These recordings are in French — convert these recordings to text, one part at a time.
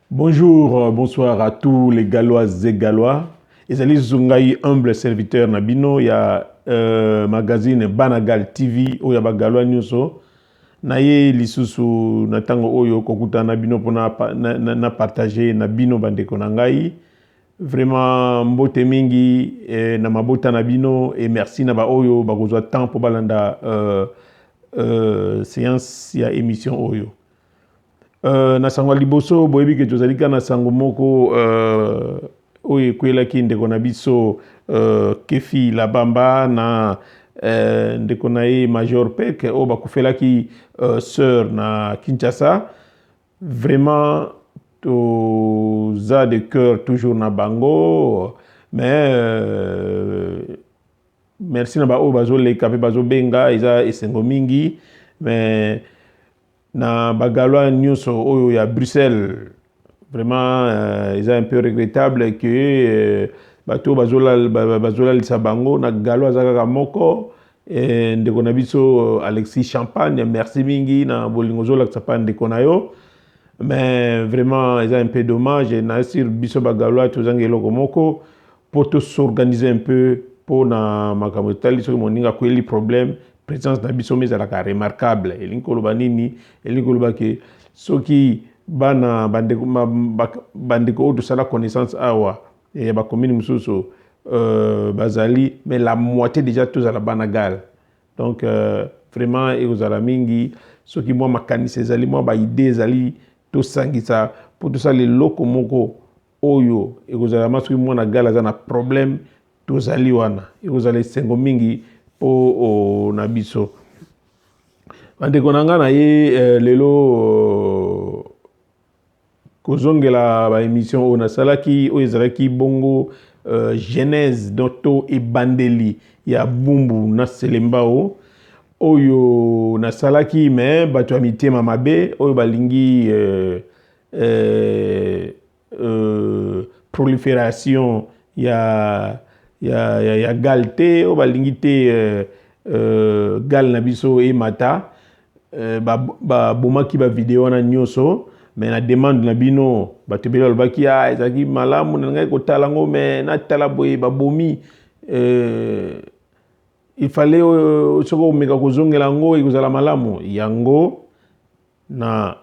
Bonjour, bonsoir à tous les Galloises et Gallois. Ezali Zungai, humble serviteur Nabino, il y a magazine Banagal TV, où il y a Gallois Nyuso. Naye lisusu natango oyo kokuta Nabino pour na partager Nabino bandeko nangai. Vraiment mbote mingi na mabota Nabino et merci na ba oyo bakozwa temps pour balanda séance ya émission oyo. Na sango liboso boyebi ke tozali ka na sango moko oyo ekwelaki ndeko na biso Kefi Labamba na ndeko na ye Major Pek oyo bakufelaki sœur na Kinshasa. Vraiment toza de cœur toujours na bango, mais merci na ba oyo bazoleka mpe bazobenga eza esengo mingi, mais na Bagalois nyonso oyo ya Bruxelles vraiment ils un peu regrettable que bato bazolalisa bango na Galois azaka moko ndeko na biso Alexis Champagne, merci mingi na bolingo zolakisa pa ndeko na yo, mais vraiment ils un peu dommage na sur biso Bagalois tozanga eloko moko pour tous s'organiser un peu pour na makambo tali so moninga kweli problème présence na biso mezalaka remarquable elingi koloba nini elingi koloba ke soki bana bandeko oyo tosala connaissance awa ya bacommune mosusu bazali mais la moitié déjà tozala bana Gale, donc vraiment ekozala mingi soki mwa makanisi ezali mwa baide ezali tosangisa po tosala eloko moko oyo ekozala ma soki mwana Gale aza na problème tozali wana ekozala esengo mingi po na biso bandeko na nga na ye lelo kozongela ba émission oyo nasalaki oyo ezalaki bongo genèse to ebandeli ya Bumbu na Selembao oyo nasalaki mais bato ya mitema mabe oyo balingi prolifération ya Gale te oyo balingi te Gale na biso emata bomaki ba vidéo wana nyonso, mais na demande na bino bato ebele balobaki ezalaki malamu na ngai kotala ngo, mais natala boye babomi il fallait soki omeka kozongela ngo ekozala malamu yango na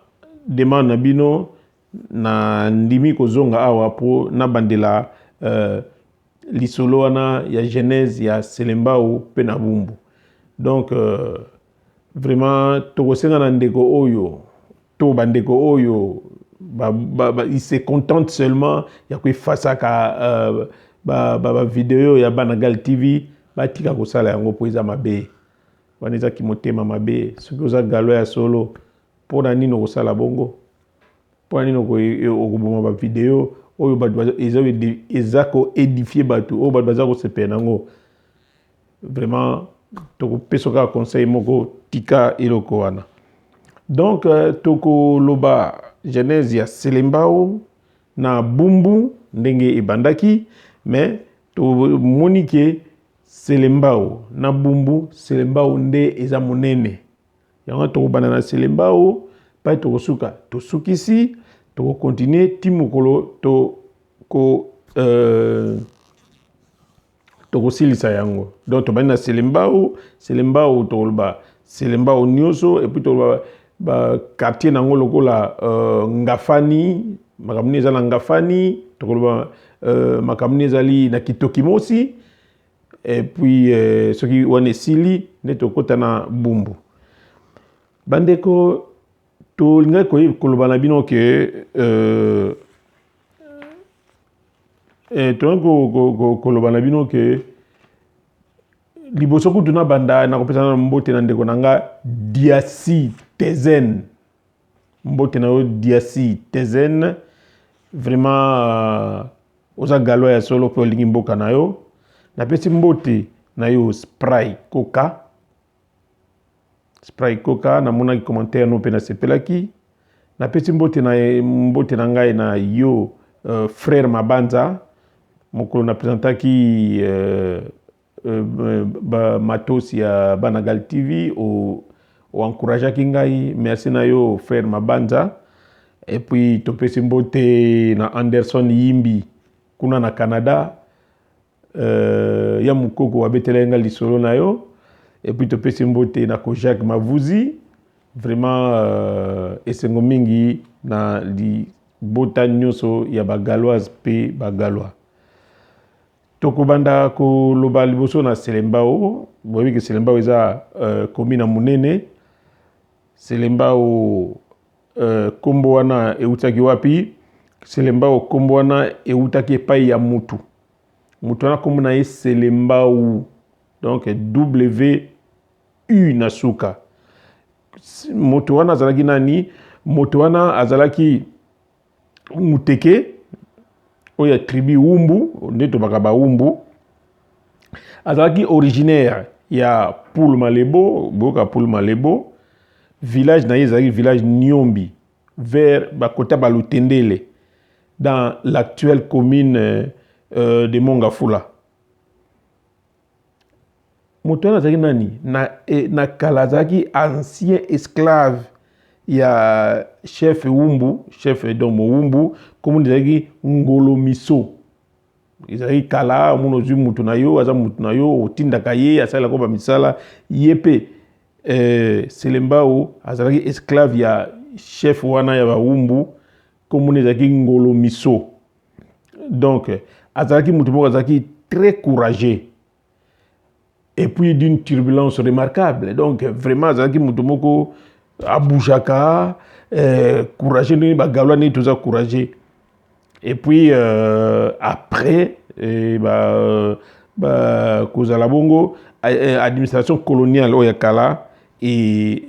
demande na bino na ndimi kozonga awa po na bandela lisolo wana ya genèse ya Selembao pe na Bumbu. Donc vraiment tokosenga na ndeko oyo to bandeko oyo il se contente seulement ya koefasaka ba vidéo ya Banagal TV batika kosala yango po eza mabe wana eza kimotema mabe soki oza Galois ya solo mpo na nini okosala bongo, mpo na nini okoboma ba vidéo oyo bato eza koédifie bato oyo bato baza kosepela nango. Vraiment tokopesa kaka conseil moko tika eloko wana. Donc tokoloba genèse ya Selembao na Bumbu ndenge ebandaki, mais tomoni ke Selembao na Bumbu Selembao nde eza monene yango tokobanda na Selembao pa tokosuka tosukisi tokokontinue ti mokolo tokosilisa yango. Donc tobandi na Selembao tokoloba Selembao nyonso et puis tokoloba ba quartier nango lokola Ngafani, makamuni eza na Ngafani, tokoloba makamuni ezali na Kitokimosi, et puis soki wana esili nde tokota na Bumbu. Bandeko tolingai koloba na bino ke tolingai koloba na bino ke liboso kutu na banda na kopesa na mbote na ndeko na nga Diasi Tezen, mbote na yo Diasi Tezen, vraiment oza Galois ya solo pe olingi mboka na yo. Napesi mbote na yo Spray Coca namonaki commentaire no pe na sepelaki. Napesi mbote na ngai na yo frère Mabanza mokolo na présentaki matos ya Banagal TV o encourageaki ngai, merci na yo frère Mabanza. et puis topesi mbote na Anderson Yimbi kuna na Canada ya mukoko abetelenga lisolo na yo, et puis topesi mbote na ko Jacques Mavuzi vraiment esengo mingi na li bota nyonso ya bagaloise pe bagalois. Tokobanda ko loba liboso na Selembao, boyebi ke Selembao eza commune na munene. Selembao kombo wana eutaki wapi? Selembao kombo wana eutaki epai ya mutu. Mutu wana kombo na ye Selembao, donc W-U na suka. Mutu wana azalaki nani? Mutu wana azalaki muteke oya tribu Wumbu, ndeto bakaba Wumbu. Azalaki originaire ya Poul Malebo, boka Poul Malebo. Village na ezalaki village Nyombi, vers Bakota Balutendele, dans l'actuelle commune de Mongafula. Moto azalaki nani? Na kalazaki ancien esclave ya chef Wumbu, chef Edomo Wumbu, comme ezalaki Ngolo Miso. Ezalaki kala muno zu mutu na yo, aza mutu na yo, otindaka ye, asala ko ba misala yepe. Selembao azalaki esclave ya chef wana ya Wumbu, comme ezalaki Ngolo Miso. Donc azalaki mutu moko azalaki très courageux et puis d'une turbulence remarquable. Donc vraiment azalaki mutu moko aboujaka courageux ni bagalwa ni toza courageux. Et puis après kozala bongo administration coloniale oyakala et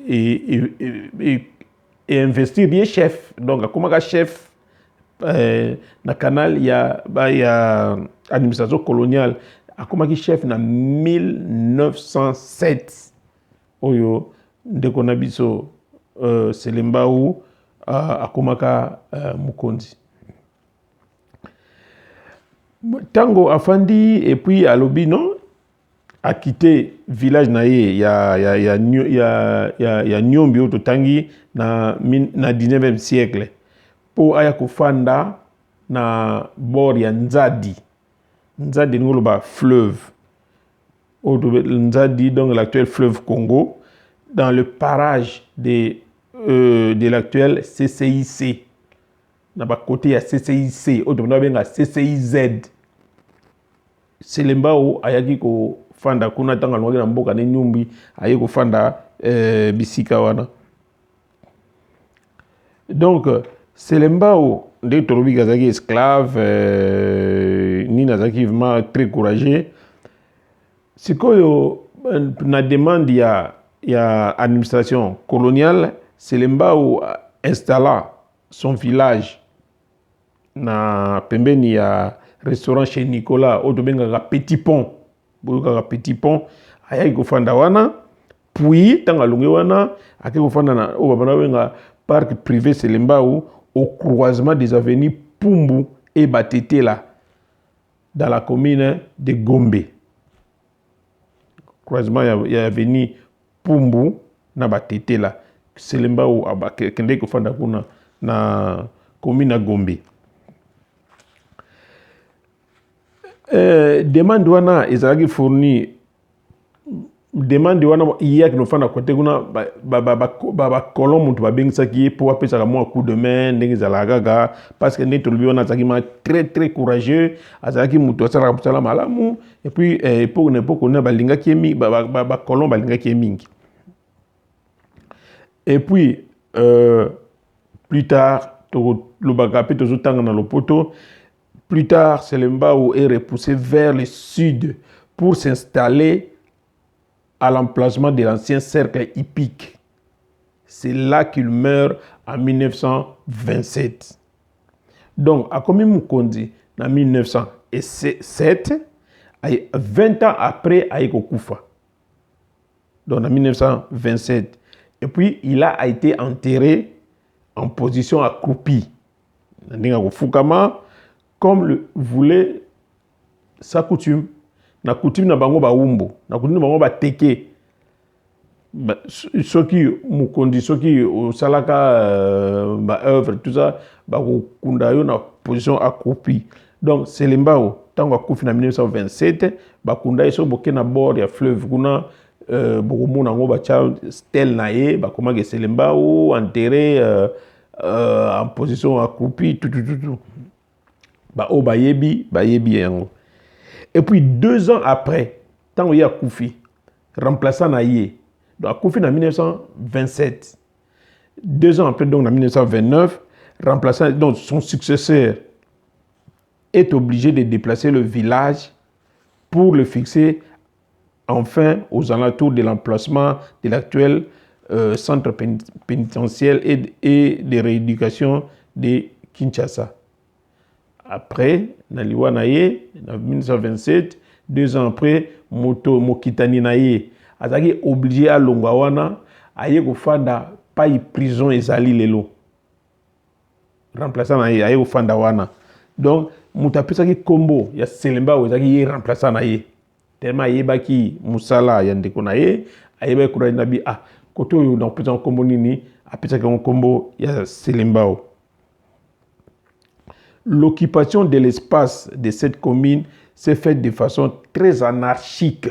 investir bien chef. Donc comment chef na canal ya administration coloniale akomaki chef na 1907 oyo ndeko na biso Selembao akomaka mukonzi. Tango afandi et puis alobino a quitté village na ye ya Nyombi oto tangi na 19e siècle po aya kofanda na bord ya Nzadi. Nzadi ngoloba fleuve. Nzadi donc l'actuel fleuve Congo, dans le parage de l'actuel CCIC. Na ba côté ya CCIC, oto na benga CCIZ. Selembao ayaki ko fanda kuna tanga lwaki na mboka ne Nyombi ayaki ko fanda bisika wana. Donc Selembao de torobi gazaki esclave ni nazaki vraiment très courageux. Sikoyo na demande ya administration coloniale, Selembao installa son village na pembeni ya restaurant chez Nicolas otobenga Petit Pont. Boyoka Petit Pont ayaki kofanda wana, puis tanga lungi wana akaki kofanda na obabana benga parc privé Selembao au croisement des avenues Pumbu et Batetela dans la commune de Gombe. Croisement ya avenue Pumbu na Batetela. Selembao kende kofanda kuna na commune na Gombe. Demande wana ezalaki fourni demande wana iya kinofanda kote kuna ba kolon mutu babengisaki po apesaka mwa coup de main ndenge ezalaka kaka parce que ndenge tolobi wana azalaki ma très courageux, azalaki mutu asalaka mosala malamu, et puis epoke na epoke na balingaki ye mingi ba kolon balingaki ye mingi. Et puis plus tard lobaka pe tozotanga na lopoto. Plus tard, Selembao est repoussé vers le sud pour s'installer à l'emplacement de l'ancien cercle hippique. C'est là qu'il meurt en 1927. Donc, à combien Mukonzi, en 1907, 20 ans après, il Koufa. Donc, en 1927. Et puis, il a été enterré en position accroupie. Comme le voulait sa coutume. Na coutume na bango ba Wumbu, na coutume na bango ba teke. soki mukondi soki osalaka œuvre tout ça bakokunda yo na position accroupie. Donc Selembao tango akufi na 1927 bakunda so boke na bord ya fleuve kuna bokomona ngo bacha stèle na ye bakomaka Selembao enterré en position accroupie tout o bayebi yango. Et puis 2 ans après tango ya akufi remplaçant na ye donc akufi en 1927. 2 ans après, donc en 1929, remplaçant, donc son successeur est obligé de déplacer le village pour le fixer enfin aux alentours de l'emplacement de l'actuel centre pénitentiaire et de rééducation de Kinshasa. Après, Naliwa Naye, en 1927, 2 ans après, Mokitani Naye, azaki obligé à Longwawana, aye kofanda pas y prison ezali lelo. Remplaçant Naye, aye kofanda wana. Donc, mutapesaki kombo ya Selembao ezaki ye remplaçant Naye. Tellement yebaki musala ya ndeko Naye, ayeba kura nabi koto yo na pesa kombo nini, apesaki kombo ya Selembao. L'occupation de l'espace de cette commune s'est faite de façon très anarchique.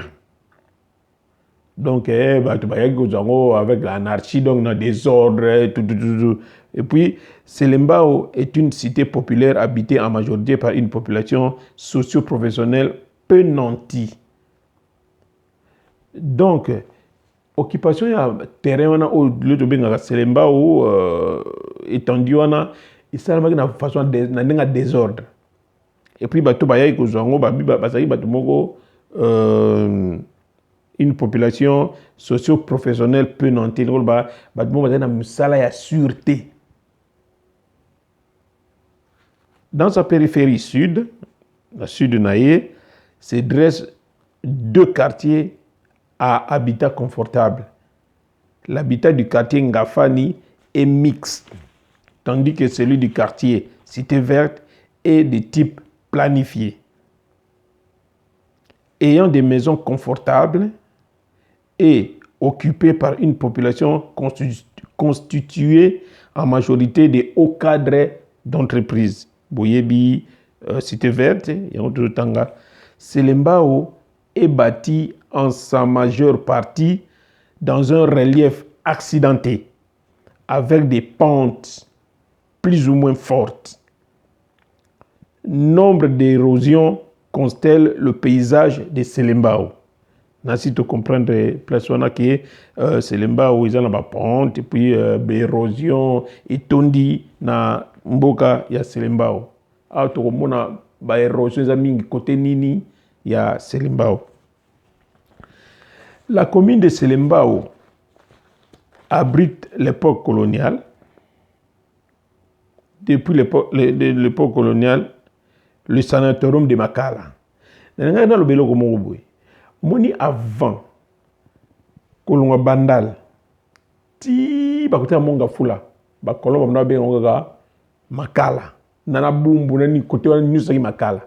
Donc, avec l'anarchie, donc dans des ordres, tout. Et puis, Selembao est une cité populaire habitée en majorité par une population socio-professionnelle peu nantie. Donc, occupation ya terrain wana au lieu de benga Selembao étendu wana et ça na façon na désordre. Et puis bato bayai ko zongo basaki bato moko une population socio-professionnelle peu nantie bato moko na musala ya sûreté. Dans sa périphérie sud, la sud de Naye, se dressent 2 quartiers à habitat confortable. L'habitat du quartier Ngafani est mixte, tandis que celui du quartier Cité Verte est de type planifié. Ayant des maisons confortables et occupées par une population constituée en majorité de hauts cadres d'entreprises. Boyebi, Cité Verte, Tanga. Selembao est bâti en sa majeure partie dans un relief accidenté, avec des pentes plus ou moins fortes. Nombre d'érosions constellent le paysage de Selembao. Nasi te comprendre place wana que Selembao ils ont la pente et puis érosion et tondi na mboka ya Selembao. A to komona ba érosion za mingi côté nini ya Selembao. La commune de Selembao abrite l'époque coloniale. Depuis l'époque coloniale, le sanatorium de Makala. Dans le Belo Komoroboui, moni avant kolonga bandal ti bakote monga fula bakolomba mna be ngonga Makala nana bumbu nani kote wana nyusa ki Makala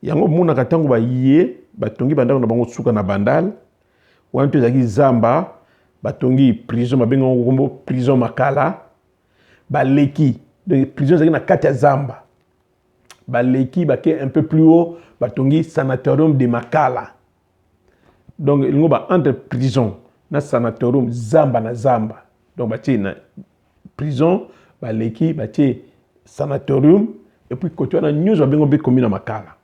yango mona katango ba yé batongi bandako na bango suka na bandal wana to zaki zamba batongi prison babenga ngombo prison Makala baleki de prison zaki na kati ya zamba baleki bake un peu plus haut batongi sanatorium de Makala. Donc il y a entre prison na sanatorium zamba na zamba. Donc batie na prison baleki batie sanatorium et puis côté na news ba bengo be commune Makala.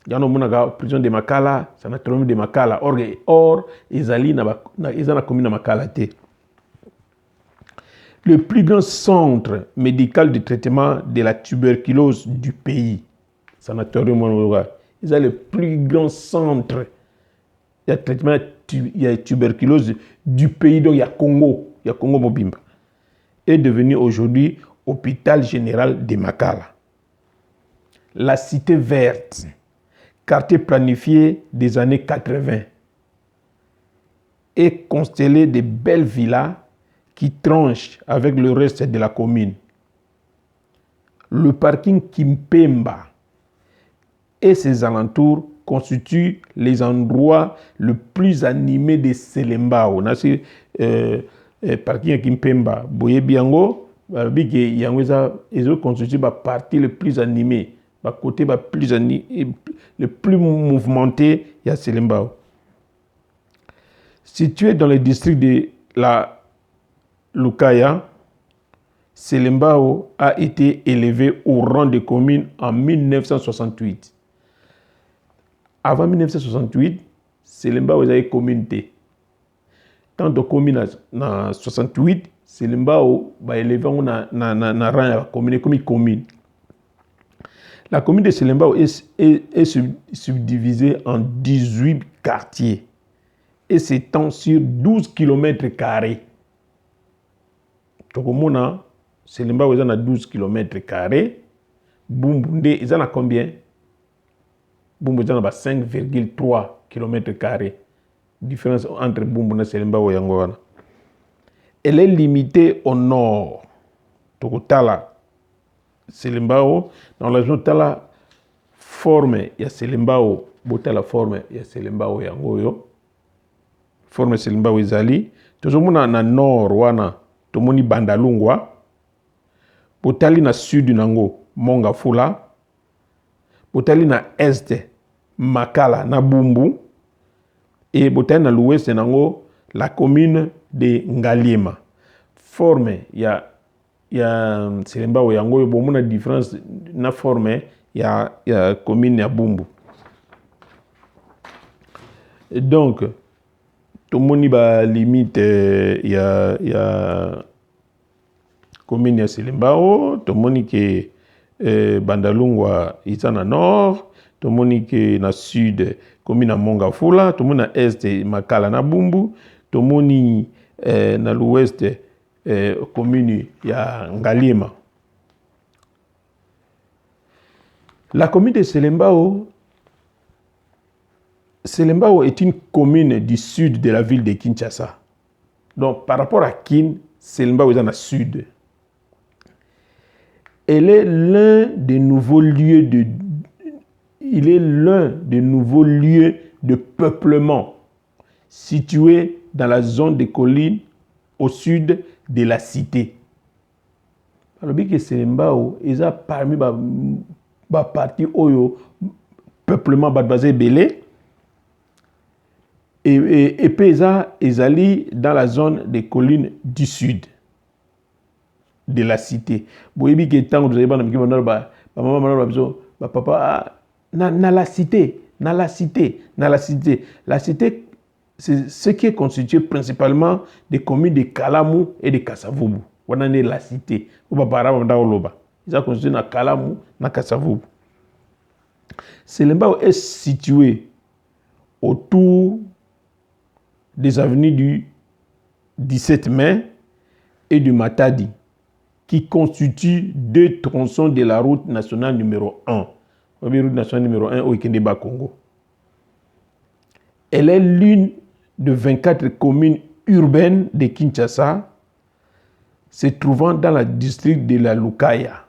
Yano mona prison de Makala, sanatorium de Makala or ezali na ezana commune Makala te. Le plus grand centre médical de traitement de la tuberculose du pays. Sanatorium Monoga. Ils ont le plus grand centre de traitement de la tuberculose du pays. Donc il y a Congo Mobimba. Est devenu aujourd'hui hôpital général de Makala. La Cité Verte, quartier planifié des années 80, est constellé de belles villas qui tranche avec le reste de la commune. Le parking Kimpemba et ses alentours constituent les endroits les plus animés de Selembao. C'est parking ya Kimpemba. Boye biango, biki yango ils constituent la partie le plus animée, le côté le plus mouvementé ya Selembao. Situé dans le district de la Lukaya, Selembao a été élevé au rang de commune en 1968. Avant 1968, Selembao était une communauté. Quand on commune en 68, Selembao va élevé dans le rang de la commune comme une commune. La commune de Selembao est subdivisée en 18 quartiers et s'étend sur 12 km². Tokomona, Selembao est à 12 km². Bumbu, ils en a combien? Bumbu est à 5,3 km². Différence entre Bumbu et Selembao Yangoana. Elle est limitée au nord. Tokotala. Selembao, dans la zone Tala, forme ya Selembao, botala forme ya Selembao Yangoyo. Forme Selembao Izali. Tozomona na nord wana, tomoni Bandalungwa. Botali na sud nango, Mongafula. Botali na est, Makala na Bumbu. Et botali na l'ouest nango, la commune de Ngaliema. Forme ya Selembao yango yo bomona différence na forme ya commune ya Bumbu. Donc tomoni ba limite ya commune ya Selembao, tomoni ke Bandalungwa eza na nord, tomoni ke na sud commune ya Mongafula, tomoni na est Makala na Bumbu, tomoni na l'ouest commune ya Ngaliema. La commune de Selembao est une commune du sud de la ville de Kinshasa. Donc par rapport à Kin, Selembao est dans le sud. Elle est l'un des nouveaux lieux de peuplement situés dans la zone des collines au sud de la cité. Alors que Selembao est parmi les parties oyo peuplement basé belé et pesa ezali dans la zone des collines du sud de la cité. Boyebi que tant vous avez ba papa na la cité. La cité, c'est ce qui est constitué principalement des communes de Kalamu et de Kasavubu. On a la cité. Ils sont constitués dans Kalamu et Kasavubu. Selembao est situé autour des avenues du 17 mai et du Matadi, qui constituent deux tronçons de la route nationale numéro 1. La route nationale numéro 1 au Ikendeba Congo. Elle est l'une de 24 communes urbaines de Kinshasa, se trouvant dans le district de la Lukaya.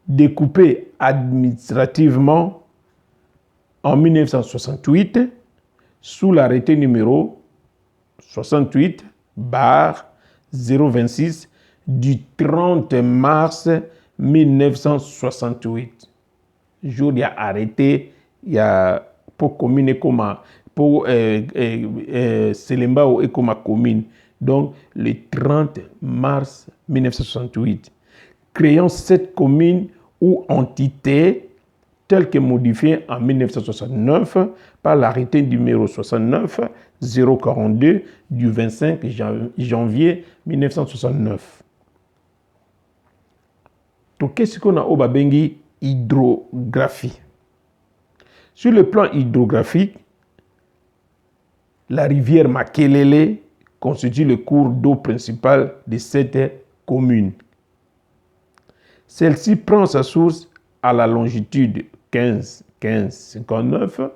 Découpée administrativement en 1968 sous l'arrêté numéro 68/026 du 30 mars 1968. Jour il y a arrêté, il y a pour commune comme pour Selembao et comme commune. Donc le 30 mars 1968, créant cette commune ou entité telle que modifiée en 1969 par l'arrêté numéro 69/042 du 25 janvier 1969. Donc, qu'est-ce qu'on a au Babengi hydrographie? Sur le plan hydrographique, la rivière Makelele constitue le cours d'eau principal de cette commune. Celle-ci prend sa source à la longitude 15,59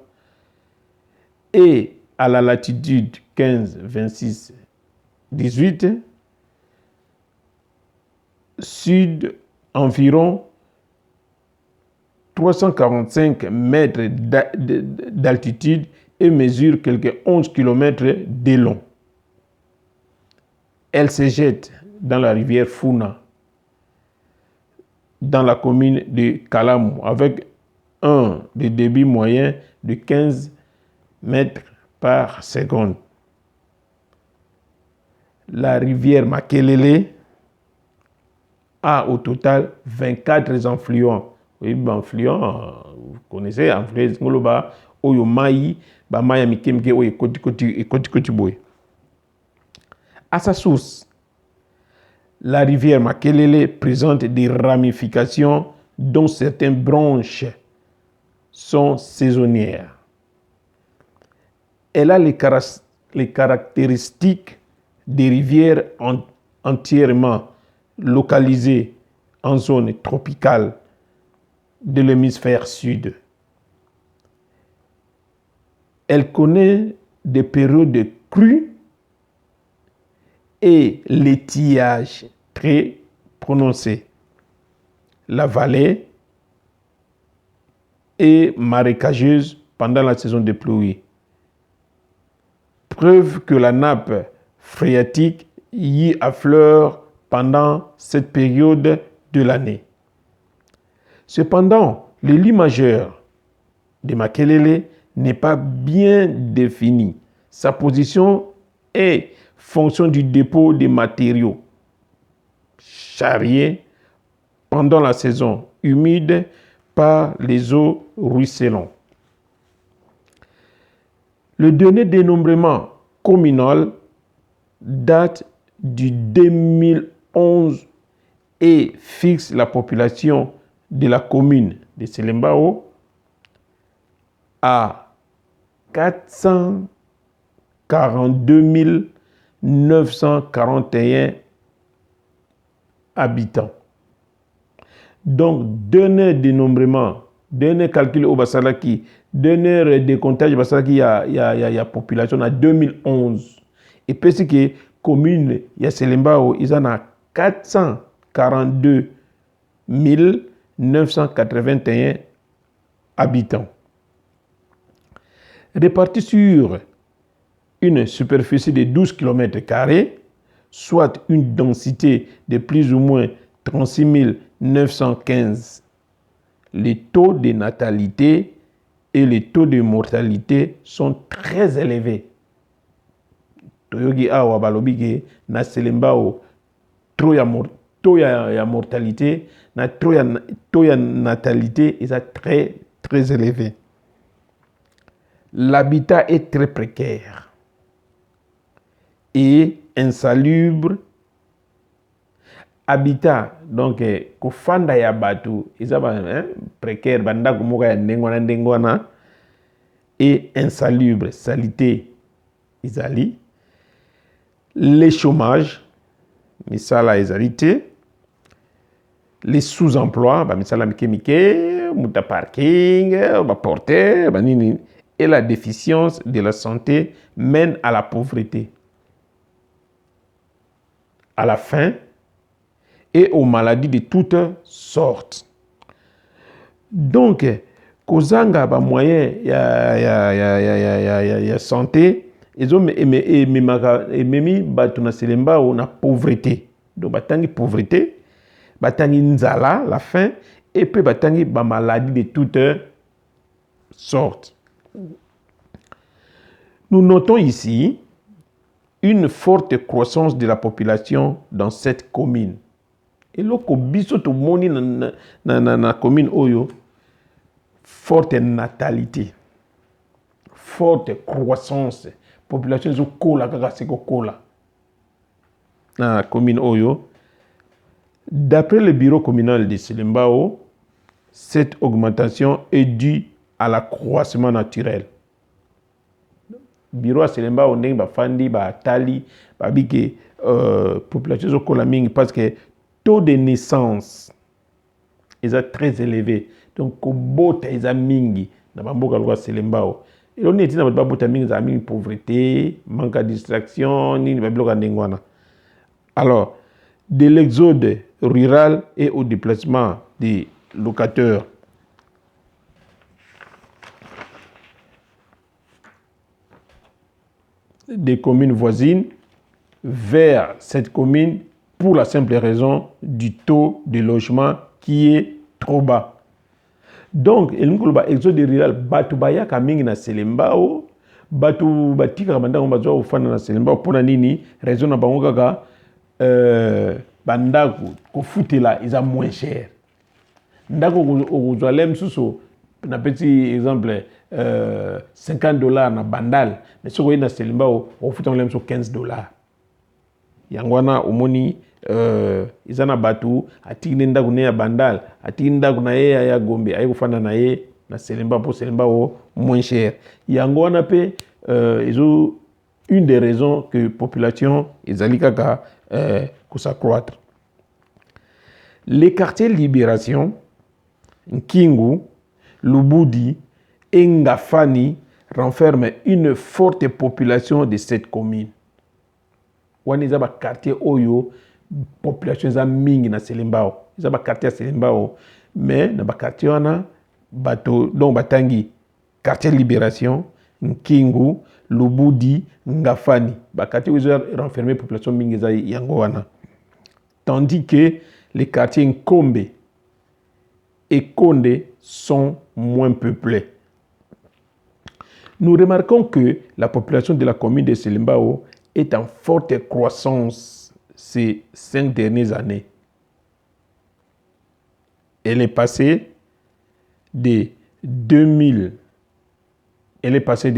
et à la latitude 15,26,18 sud environ 345 mètres d'altitude et mesure quelques 11 km de long. Elle se jette dans la rivière Funa, dans la commune de Kalamu, avec un débit moyen de 15 mètres par seconde. La rivière Makelele a au total 24 affluents. Oui, affluents, vous connaissez, affluents, ngoloba, oyo mai, ba mai mikemke oyo koti boy. À sa source, la rivière Makelele présente des ramifications dont certaines branches sont saisonnières. Elle a les caractéristiques des rivières entièrement localisées en zone tropicale de l'hémisphère sud. Elle connaît des périodes de crues et l'étiage très prononcé. La vallée est marécageuse pendant la saison des pluies. Preuve que la nappe phréatique y affleure pendant cette période de l'année. Cependant, le lit majeur de Makelele n'est pas bien défini. Sa position est fonction du dépôt des matériaux charriés pendant la saison humide par les eaux ruisselantes. Le dernier dénombrement communal date du 2011 et fixe la population de la commune de Selembao à 442 941 habitants. Donc, dernier dénombrement, dernier calcul au Basalaki, dernier décomptage Basalaki, il y a population en 2011. Et puis, c'est que commune, il y a Selembao, ils en ont 442 981 habitants. Répartis sur une superficie de 12 km², soit une densité de plus ou moins 36 915. Les taux de natalité et les taux de mortalité sont très élevés. Toyogi awa balobige na Selembao taux ya mortalité na taux ya natalité est très très élevé. L'habitat est très précaire et insalubre. Habitat donc kofanda ya batu izaba précaire banda kumoka ya ndengwana et insalubre salité izali. Les chômages misala izalité. Les sous-emplois misala mikemike muta parking ba porter banini et la déficience de la santé mène à la pauvreté, à la faim et aux maladies de toutes sortes. Donc, kozanga ba moyen ya santé, ils ont memi batuna Selemba na pauvreté. Donc batangi pauvreté, batangi nzala, la faim, et puis batangi ba maladies de toutes sortes. Nous notons ici une forte croissance de la population dans cette commune. Et loko biso to moni na commune oyo, forte natalité, forte croissance, population zo kola kaka seko kola na commune oyo. D'après le bureau communal de Selembao, cette augmentation est due à l'accroissement naturel. Bureau à Selembao ndenge ba fandi ba tali ba bike population zo kola mingi parce que taux de naissance est très élevé. Donc kobota est mingi na bamboka lwa Selembao. Et on est na ba bota mingi za mingi pauvreté, manque de distraction ni ba bloka ndengwana. Alors, de l'exode rural et au déplacement des locataires des communes voisines vers cette commune pour la simple raison du taux de logement qui est trop bas. Donc, exode rural, batu bayaka mingi na selembao, batu batika bandako bazwa ufana na selembao, pona nini, raison na bango kaka, bandako kofutela eza moins cher. Ndako kozwa lem suso, na petit exemple, $50 na bandal, mais soko na selembao, ofuta lem so $15. Yangwana omoni izana batu atikine ndako ne ya bandal atikine ndako na ye ya Gombe ayi kufana na ye na selemba po selemba o moins cher. Yangwana pe izo une des raisons que population ezali kaka s'accroître. Les quartiers Libération, Nkingu, Lubudi et Ngafani renferment une forte population de cette commune. Wana eza ba quartier oyo population eza mingi na selembao, eza ba quartier selembao, mais na ba quartier wana bato donc batangi quartier Libération, Nkingu, Lubudi, Ngafani, ba quartier oyo renfermer population mingi eza yango wana. Tandis que les quartiers Nkombe et Konde sont moins peuplés. Nous remarquons que la population de la commune de Selembao est en forte croissance ces 5 dernières années. Elle est passée de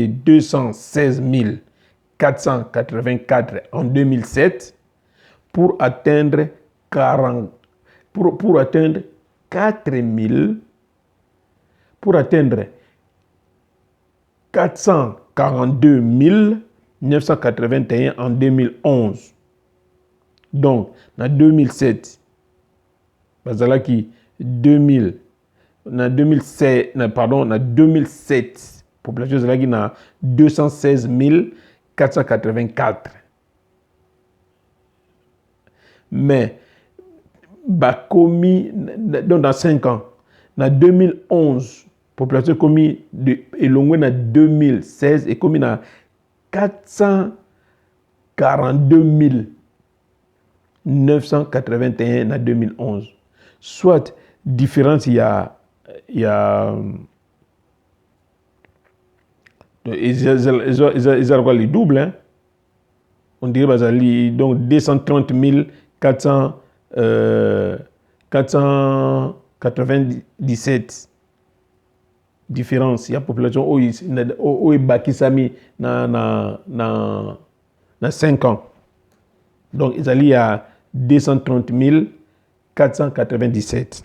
216 484 en 2007 pour atteindre 442 981 en 2011. Donc, en 2007, bazalaki 2000, en 2007, population zalaki na 216 484. Mais, bakomi, donc dans 5 ans, en 2011, population commis de elongwe na 2016 et commis na 442 981 en 2011. Soit différence il y a ils ont les doubles, hein? On dirait bazali donc 230 497 différence. Il y a population où est bakisami na 5 ans. Donc ils allaient à 230 497.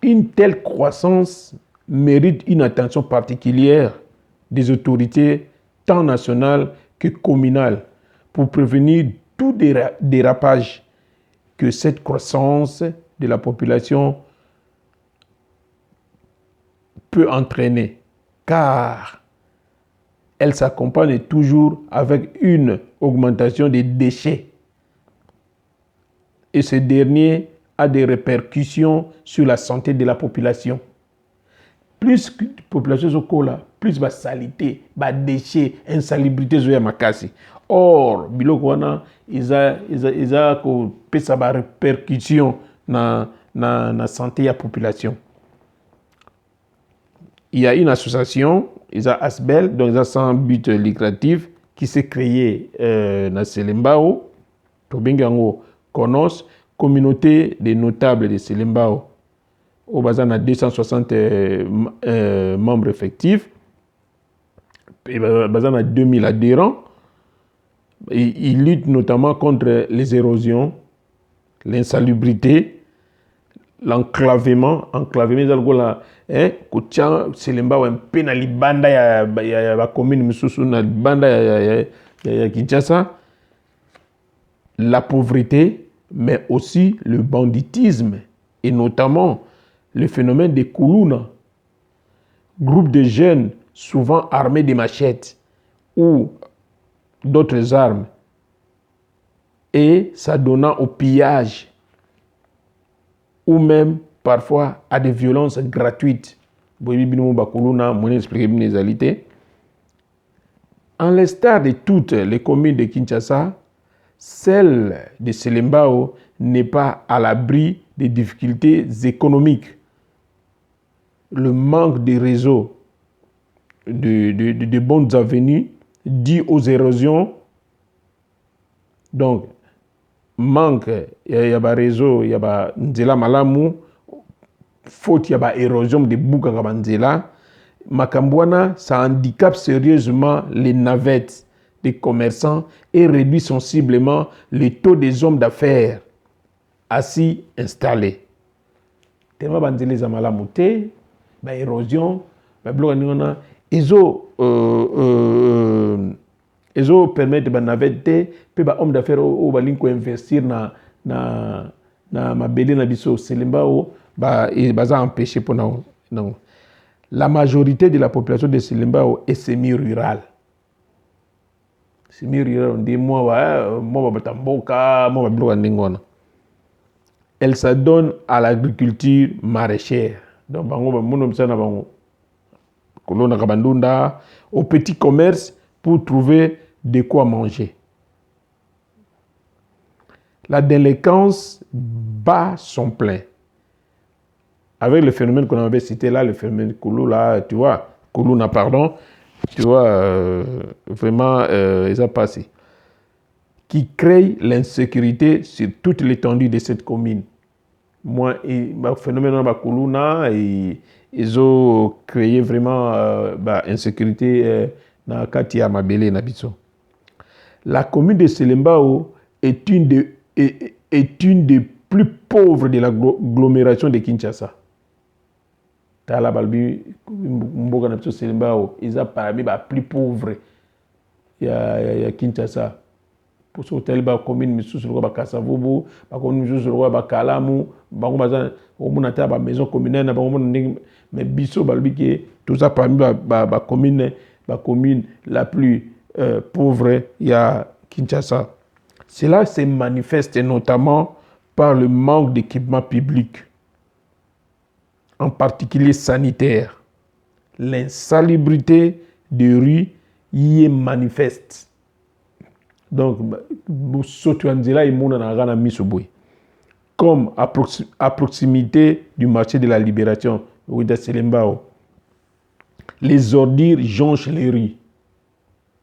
Une telle croissance mérite une attention particulière des autorités tant nationales que communales pour prévenir tout dérapage que cette croissance de la population peut entraîner, car elle s'accompagne toujours avec une augmentation des déchets. Et ce dernier a des répercussions sur la santé de la population. Plus que la population est plus de saleté, de déchets, insalubrité zoya makasi. Or, biloko wana isa ko pesa ba répercussion na santé de la population. Il y a une association, ASBEL, donc ils sans but lucratif, qui s'est créée dans Selembao, Tobingango Konos, communauté des notables de Selembao. Au bazar, on a 260 membres effectifs, et bazar, on a 2000 adhérents. Ils luttent notamment contre les érosions, l'insalubrité, l'enclavement, kutia Selembao un peu na libanda ya commune misusu na libanda ya Kinshasa, la pauvreté, mais aussi le banditisme et notamment le phénomène des Kuluna, groupe de jeunes souvent armés de machettes ou d'autres armes et s'adonnant au pillage ou même parfois à des violences gratuites. En l'instar de toutes les communes de Kinshasa, celle de Selembao n'est pas à l'abri des difficultés économiques. Le manque de réseaux, de bonnes avenues, dû aux érosions. Donc, manque, il y a un réseau, il y a un malamu, faute, il y a une érosion de Bouka Nzela. Makambouana, ça handicape sérieusement les navettes des commerçants et réduit sensiblement le taux des hommes d'affaires assis installés. Tellement banzele za malamu te, ba érosion, ba bloka ningona, ezo permettre ba navette te, pe ba homme d'affaires o ba linko investir na mabele na biso selemba o ba za empêcher pour non. La majorité de la population de Selembao est semi-rurale. Semi-rurale, on dit elle s'adonne à l'agriculture maraîchère. Donc, au petit commerce pour trouver de quoi manger. La délinquance bat son plein. Avec le phénomène qu'on avait cité là, le phénomène Koulou là, tu vois, Koulouna, pardon, tu vois, vraiment, ils ont passé. Qui crée l'insécurité sur toute l'étendue de cette commune. Moi, le phénomène de Koulouna, ils ont créé vraiment l'insécurité dans Katia Mabele Nabiso. La commune de Selembao est une des plus pauvres de l'agglomération de Kinshasa. Tala balbi mboka na biso Selembao ils a parmi ba plus pauvre ya Kinshasa pour ce hôtel ba commune misusu ba Kasavubu ba commune misusu ba Kalamu ba ko baza o mona ta ba maison communaire na ba mona mais biso balbi ke tout ça parmi ba commune la plus pauvre ya Kinshasa. Cela se manifeste notamment par le manque d'équipement public, en particulier sanitaire. L'insalubrité des rues y est manifeste. Donc, comme à proximité du marché de la Libération, les ordures jonchent les rues.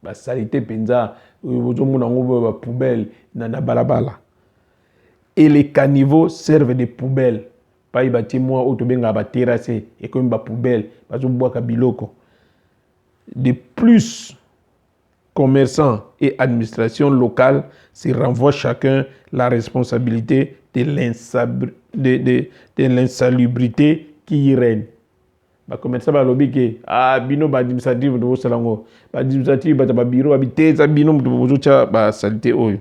La saleté penza, poubelle, nana balabala. Et les caniveaux servent de poubelles. Pas y bâtiment autobenga ba terrassé et comme ba poubelle bazo boaka biloko. De plus, commerçants et administrations locales se renvoient chacun la responsabilité de l'insalubrité qui y règne. Ba commerçants ba lobi ke bino ba administratif de salango ba administratif ba bureau ba biteza bino de bozo cha ba saleté oyo.